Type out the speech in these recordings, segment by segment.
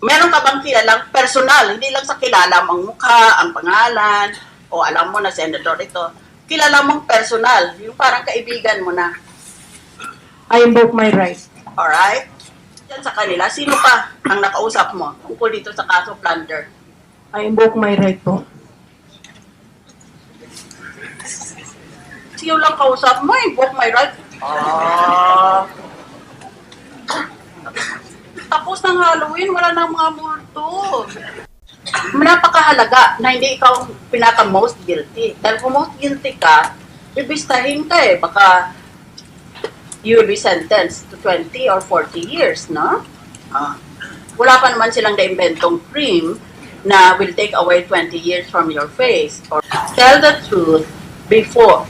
meron ka bang kilalang personal, hindi lang sa kilala mong mukha, ang pangalan, o alam mo na senador ito, kilala mong personal, yung parang kaibigan mo na. I invoke my right. Alright? Yan sa kanila, sino pa ang nakausap mo tungkol dito sa kaso plunder? I invoke my right po. Sino lang kausap mo, invoke my right? Tapos ng Halloween, wala nang mga multo. Napakahalaga na hindi ikaw pinaka-most guilty. Dahil kung most guilty ka, bibistahin ka eh. Baka you will be sentenced to 20 or 40 years, no? Wala pa naman silang na-inventong cream na will take away 20 years from your face. Or tell the truth before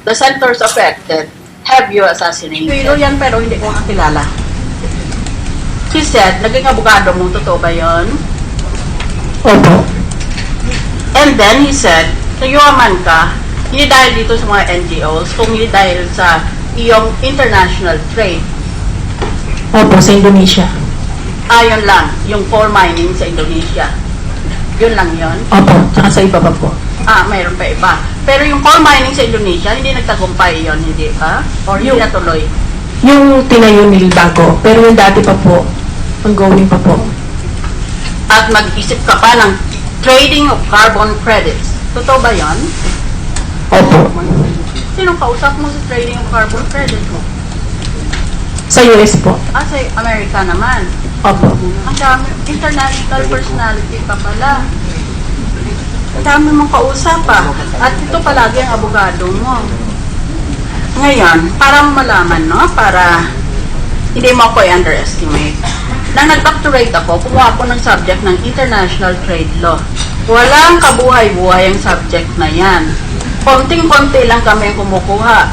the senators affected have you assassinated. Pero yan, pero hindi ko nakilala. He said, naging abogado mo, totoo ba yun? Opo. And then he said, nayuaman ka, hindi dahil dito sa mga NGOs, kung hindi dahil sa iyong international trade. Opo, sa Indonesia. Yun lang, yung coal mining sa Indonesia. Yun lang yun. Opo, tsaka sa iba pa po. Mayroon pa iba. Pero yung coal mining sa Indonesia, hindi nagtagumpay yun, hindi ba? Or hindi natuloy? Yung tinayo nil bago, pero yung dati pa po, ongoing pa po. At mag-isip ka pa ng trading of carbon credits. Totoo ba yun? Opo. Sinong kausap mo sa trading of carbon credits mo? Sa US po. Sa Amerika naman. Opo. Ang dami, international personality ka pala. Ang dami mong kausap At ito palagi ang abogado mo. Ngayon, para malaman, no? Para hindi mo ako i-underestimate. Nang nag-doctorate ako, kumuha ako ng subject ng international trade law. Walang kabuhay-buhay ang subject na yan. Konting-konti lang kami kumukuha.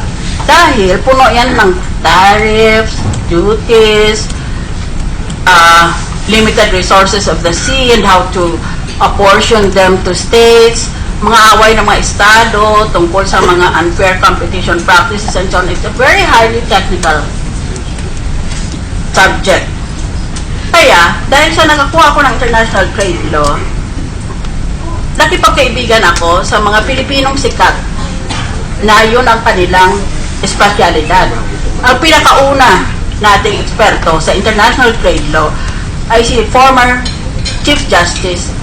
Dahil puno yan ng tariffs, duties, limited resources of the sea and how to apportion them to states, mga away ng mga estado tungkol sa mga unfair competition practices and so on. It's a very highly technical subject. Kaya, dahil sa nakakuha ko ng international trade law, nakipagkaibigan ako sa mga Pilipinong sikat na yun ang kanilang espesyalidad. Ang pinakauna nating eksperto sa international trade law ay si former Chief Justice,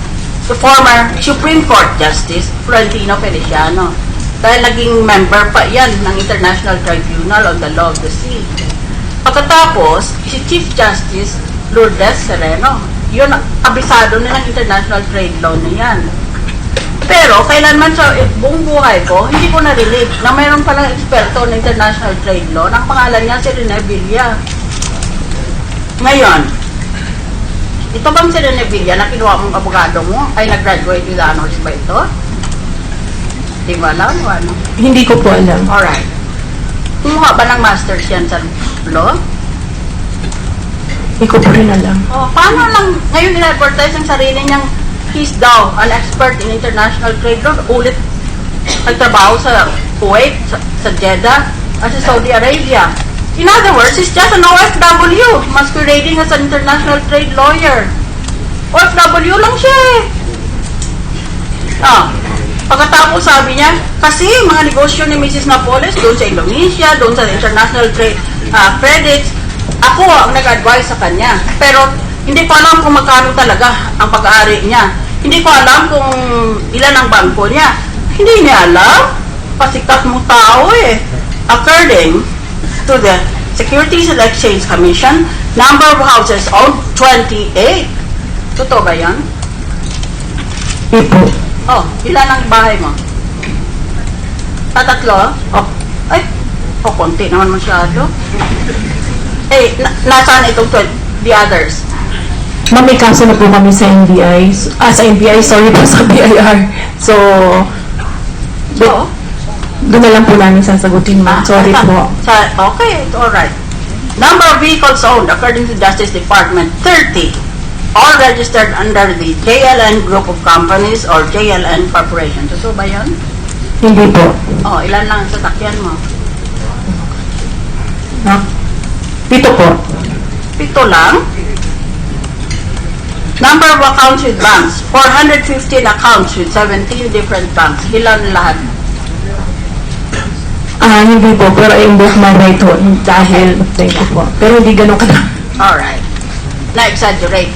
the former Supreme Court Justice, Florentino Feliciano. Dahil naging member pa yan ng International Tribunal on the Law of the Sea. Pagkatapos, si Chief Justice Lourdes Sereno. Yun, abisado na ng international trade law na yan. Pero, kailanman sa buong buhay ko, hindi ko narinig na mayroon palang eksperto ng international trade law na ang pangalan niya si Rene Villa. Ngayon, ito bang si Rene Villa na kinuha mong abogado mo ay nag-graduate with honors ba ito? Di ba alam o ano? Hindi ko po alam. Alright. Kumuha ba ng master's yan sa law? Hindi ko po rin alam. Paano lang ngayon in-advertise ang sarili niyang he's daw an expert in international trade law, ulit nagtrabaho sa Kuwait, sa Jeddah, at sa Saudi Arabia. In other words, he's just an OFW masquerading as an international trade lawyer. OFW lang siya eh. Pagkatapos sabi niya, kasi mga negosyo ni Mrs. Napoles doon sa Indonesia, doon sa international trade credits, ako ang nag-advise sa kanya. Pero hindi ko alam kung magkano talaga ang pag-aari niya. Hindi ko alam kung ilan ang bangko niya. Hindi niya alam. Pasikat mong tao eh. According to the Securities and Exchange Commission, number of houses owned, 28. Totoo ba yan? Ipo. Ilan ang bahay mo? Tatlo? Konti naman masyado. Nasaan itong the others? Ma'am, may kaso na po kami sa NBI. Sa NBI, sorry po, sa BIR. So, doon na lang po namin sasagutin, ma'am. Sorry po. Okay, alright. Number of vehicles owned, according to Justice Department, 30. All registered under the JLN Group of Companies or JLN Corporation. Totoo ba yun? Hindi po. Ilan lang ang sasakyan mo? Pito po. 7 lang? Number of accounts with banks, 415 accounts with 17 different banks. Ilan lahat? Hindi po, pero I invoke my right to dahil, thank you po. Pero hindi ganun kadami. Alright. Na-exaggerate.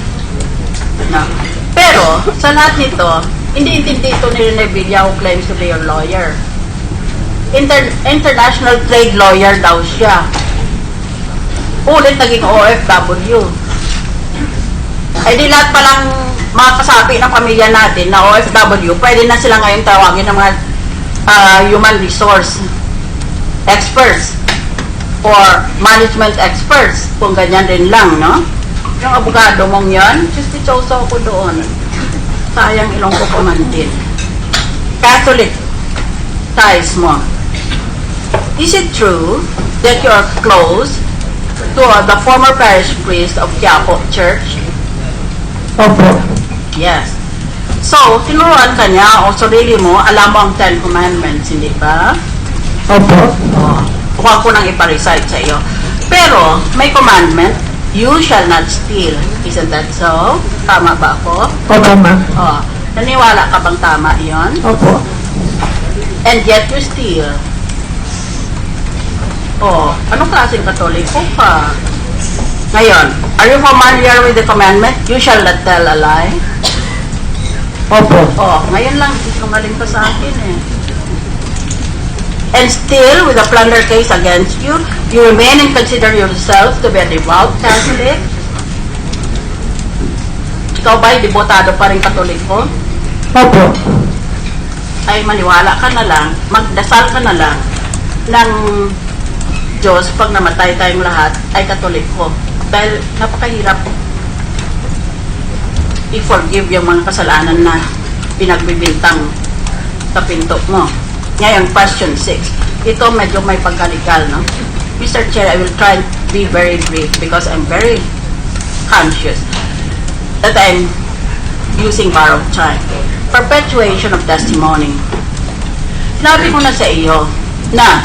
No. Pero, sa lahat nito, hindi intindi ito ni Rene Villa who claims to be your lawyer. International trade lawyer daw siya. Ulit naging OFW. Ay di lahat palang mga kasapi ng pamilya natin na OFW, pwede na sila ngayon tawagin ng mga human resource experts or management experts, kung ganyan din lang, no? Yung abogado mong yan, just ichoso ko doon. Sayang ilong ko kumantin. Catholic ties mo. Is it true that you are close to the former parish priest of Quiapo Church? Opo. Yes. So, tinuruan ka niya o sarili mo, alam mo ang Ten Commandments, hindi ba? Opo. Huwag ko nang iparecite sa iyo. Pero, may commandment, you shall not steal. Isn't that so? Tama ba ako? Opo, ma'am. Naniwala ka bang tama yon? Opo. And yet you steal. Anong klaseng katoliko ka? Ngayon, are you familiar with the commandment? You shall not tell a lie. Opo. Ngayon lang, sinungaling ka sa akin eh. And still, with a plunder case against you, you remain and consider yourself to be a devout Catholic? Ikaw ba'y debotado pa rin Katoliko? Opo. Ay maniwala ka na lang, magdasal ka na lang ng Diyos pag namatay tayong lahat ay Katoliko. Dahil napakahirap i-forgive yung mga kasalanan na pinagbibintang sa pinto mo. Ngayon, question 6. Ito medyo may pagkaligal, no? Mr. Chair, I will try to be very brief because I'm very conscious that I'm using borrowed time. Perpetuation of testimony. Sinabi ko na sa iyo na